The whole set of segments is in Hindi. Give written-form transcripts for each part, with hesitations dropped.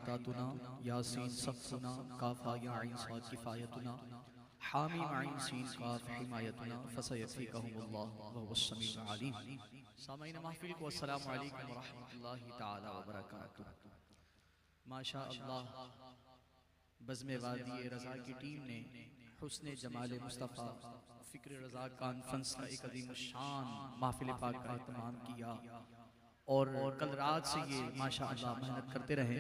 बरकातुना, यासीन सफ़ुना, काफ़ा या आइन साद किफ़ायतुना, हामी आइन सीन काफ़ हिमायतुना, फसयफ़ीकहुमुल्लाह व हुवस समीउल अलीम। सामाईन महफ़िल को अस्सलामु अलैकुम व रहमतुल्लाहि तआला व बरकातुहू। माशा अल्लाह, बज़्म वादी रज़ा की टीम ने हुस्ने जमाल मुस्तफ़ा फ़िक्र रज़ा कॉन्फ्रेंस का एक अज़ीम शान महफ़िल पाक का एहतमाम किया और कल रात से ये माशा अल्लाह मेहनत करते रहे।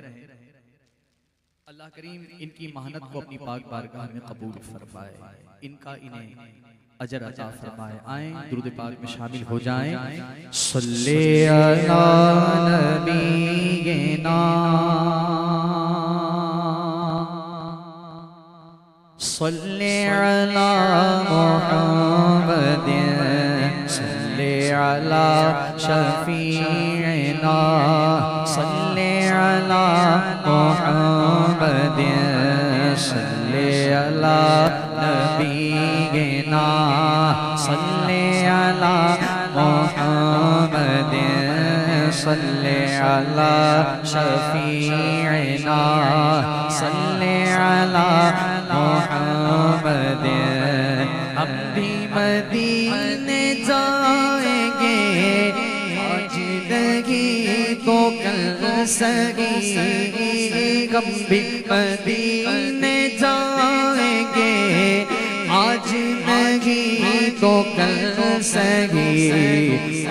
अल्लाह करीम इनकी मेहनत को अपनी पाक बारगाह में कबूल फरमाए, इनका इन्हें अजर अता फरमाए। आएं दुरूद पाक में शामिल हो जाएं। सल्ले अला नबीना सल्ले अला मुहम्मदिन सल्ले अला शफीना सल्ले अला मुहम्मदिन सल्ले अला नबीना सल्ले अला मुहम्मदिन सल्ले अला शफीना सल्ले अला मुहम्मदिन। हम भी मदीने जाएंगे, आज नहीं तो कल सही। हम भी मदीने जाएंगे, आज नहीं तो कल सही।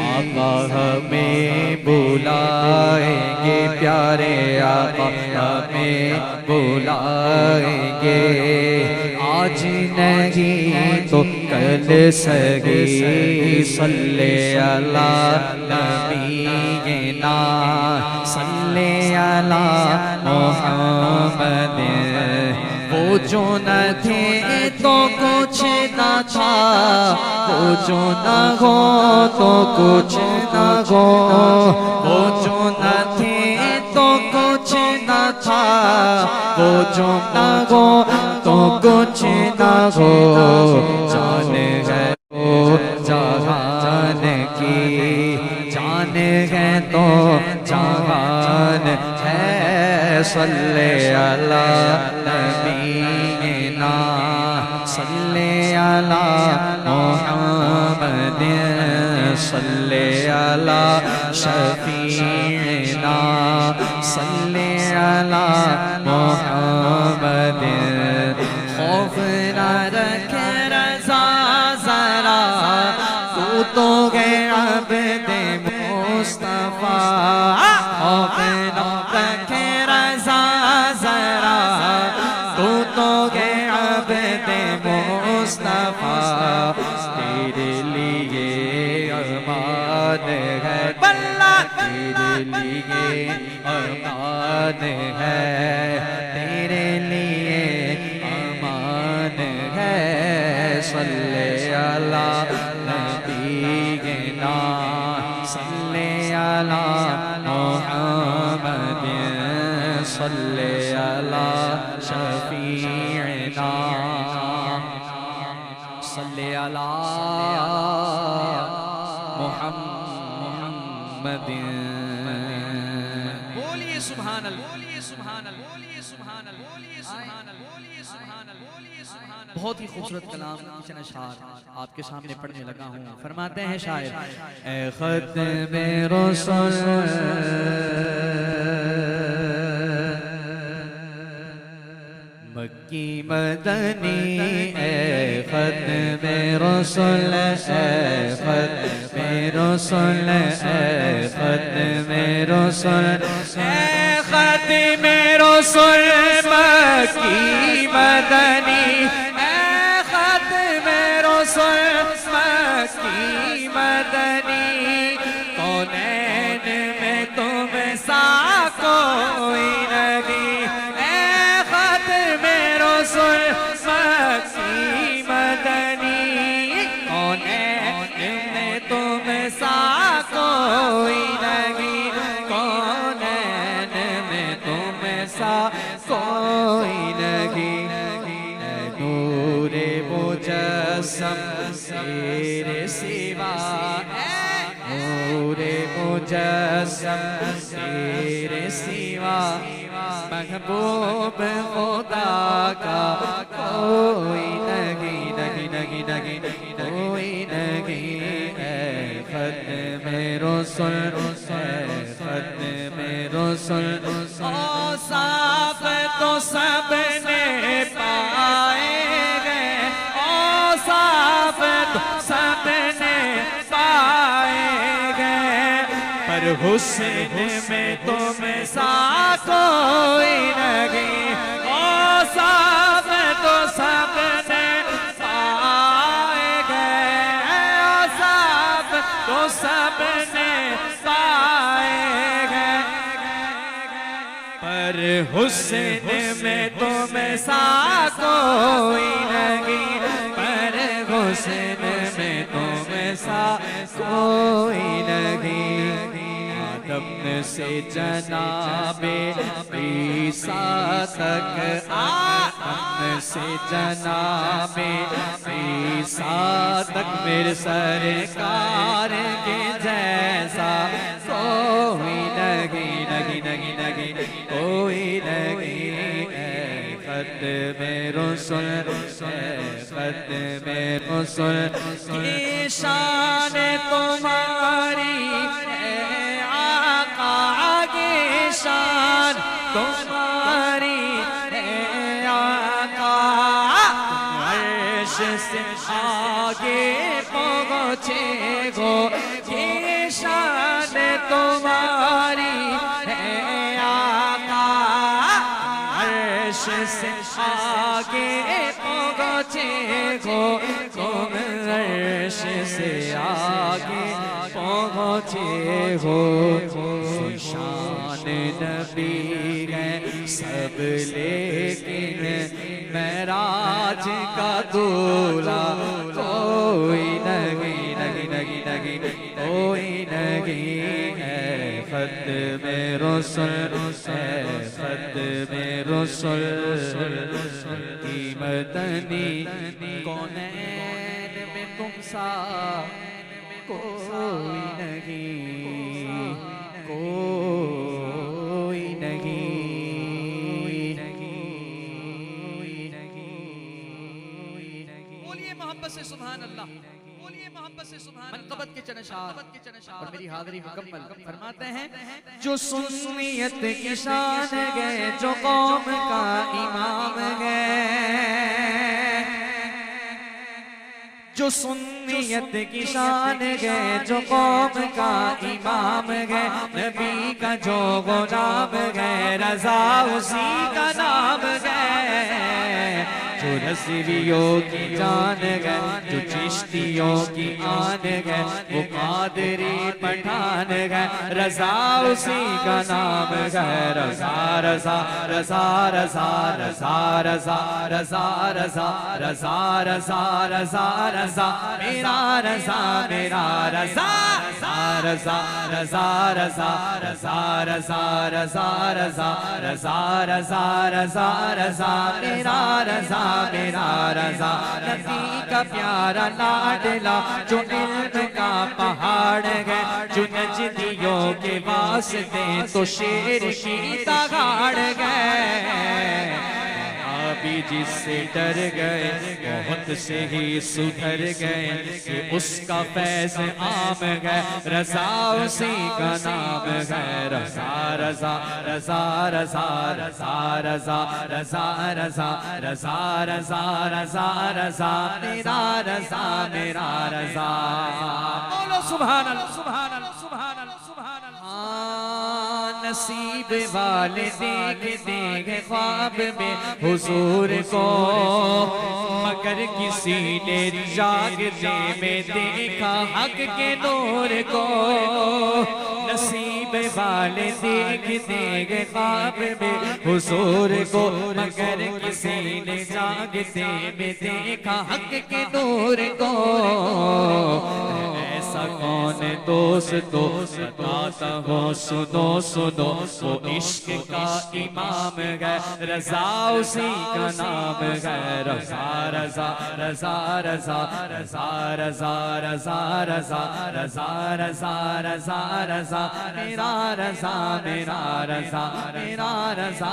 आका हमें बुलाएंगे, प्यारे आका हमें बुलाएंगे, आज नहीं तो कल सही। सल्ले अला नबीना सल्ले अला मुहम्मदिन। वो जो न थे तो कुछ न था, वो जो न हो तो कुछ न हो। वो जो न थे तो कुछ न था, वो जो न हो तो कुछ न हो। जान है तो जहान की, जान है तो जहान है। सल्ले अला नबीना सल्ले अला मुहम्मदिन सल्ले अला शफीना सल्ले अला मुहम्मदिन। खौफ न रखे रज़ा ज़रा, तू तो है अब्द मुस्तफ़ा। खौफ न रखे रज़ा ज़रा, तू तो है अब्द मुस्तफ़ा। तेरे लिए अरमान है बल्ला, तेरे लिए अरमान है, तेरे लिए अरमान है। सल्ले अला नबीना सल्ले अला मुहम्मदिन सल्ले अला शफीना सल्ले अला मुहम्मदिन। बोलिए सुभान अल्लाह, बोलिए सुभान अल्लाह, बोलिए सुभान अल्लाह, बोलिए सुभान अल्लाह, बोलिए सुभान अल्लाह, बोलिए सुभान अल्लाह। बहुत ही खूबसूरत कलाम किचन अशआर आपके सामने पढ़ने लगा हूँ। फरमाते हैं शायर, ए ख़त्म रसूल मक्की मदनी, ए ख़त्म रसूल, ए ख़त्म रसूल, ए ख़त्म रसूल, ए ख़त्म रसूल मक्की मदनी, ए ख़त्म रसूल मक्की मदनी। कौनैन में तुम सा कोई नहीं, मक्की मदनी। कौनैन में तुम सा कोई नहीं, कौनैन में तुम सा कोई नहीं। नूरे मुजस्सम तेरे सिवा, नूरे मुजस्सम तेरे सिवा। महबूब खुदा का कोई नहीं नहीं नहीं नहीं कोई नहीं है ख़त्म रसूल ख़त्म रसूल औसाफ तो सबने पाएंगे औसाफ तो सबने पाएंगे पर हुस्न में तुम्हें सा कोई नहीं औसाफ तो सबने पाएंगे औसाफ तो सबने पाएंगे पर हुस्न में तुम्हें सा कोई नहीं पर हुस्न में तुम्हें सा कोई नहीं आदम से जनाबे ईसा तक आदम से जनाबे ईसा तक मेरे सरकार के जैसा कोई नहीं नहीं नहीं नहीं कोई नहीं ख़त्म रसूल ख़त्म रसूल की शान तुम्हारी है आका की शान तुम्हारी है आका अर्श से आगे पहुँचे हो की शान तुम्हारी है आका अर्श से आगे पहुँचे हो तुम अर्श से आगे पहुँचे हो शान नबी है सब लेकिन मेराज का दूल्हा कोई नहीं नहीं नहीं नहीं कोई नहीं है ख़त्म रसूल ख़त्म रसूल की मदनी कौनैन में तुम सा कोई नहीं कोई नहीं बोलिए मोहब्बत से सुभान अल्लाह बोलिए मोहब्बत से सुभान मनक़बत के चनशार और मेरी हाज़िरी मुकम्मल फरमाते हैं जो सुन्नियत की शान गए जो कौम का इमाम गए जो सुन्नियत की शान गए जो कौम का इमाम गए नबी का जो गुलाम गए रज़ा उसी का नाम गए जो नसीरियों की जान गए जो चिश्तियों की आन गए वो कादरी पठान गए रज़ा उसी का नाम गए रज़ा रज़ा रज़ा रज़ा रज़ा रज़ा रज़ा रज़ा रज़ा रज़ा रज़ा रज़ा मेरा रज़ा मेरा रज़ा रज़ा रज़ा रज़ा रज़ा रज़ा रज़ा रज़ा रज़ा रज़ा रज़ा रज़ा मेरा रज़ा मेरा रज़ा नबी का प्यारा लाडला जो इल्म का पहाड़ है जो नजदियों के वास्ते तो शेर की तगाड़ गए अभी जिससे डर गए बहुत से ही सुधर गए कि उसका फैज़ आम गए रज़ा उसी का नाम गए रज़ा रज़ा रज़ा रज़ा रज़ा रज़ा रज़ा रज़ा रज़ा रज़ा रज़ा रज़ा मेरा रज़ा मेरा रज़ा बोलो सुभान अल्लाह सुभान अल्लाह सुभान अल्लाह सुभान अल्लाह नसीब वाले देख देंगे ख्वाब में हुजूर को मगर किसी ने जागते में देखा हक के नूर को नसीब वाले देख देंगे ख्वाब में हुजूर को मगर किसी ने जागते में देखा हक के नूर को ऐसा कौन दोस्तों बताता हो सुनो सुनो, वो इश्क का इमाम है रजा उसी का नाम है। रजा रजा रजा रजा रजा रजा रजा रजा रजा रजा रजा रजा मेरा रजा मेरा रजा मेरा रजा।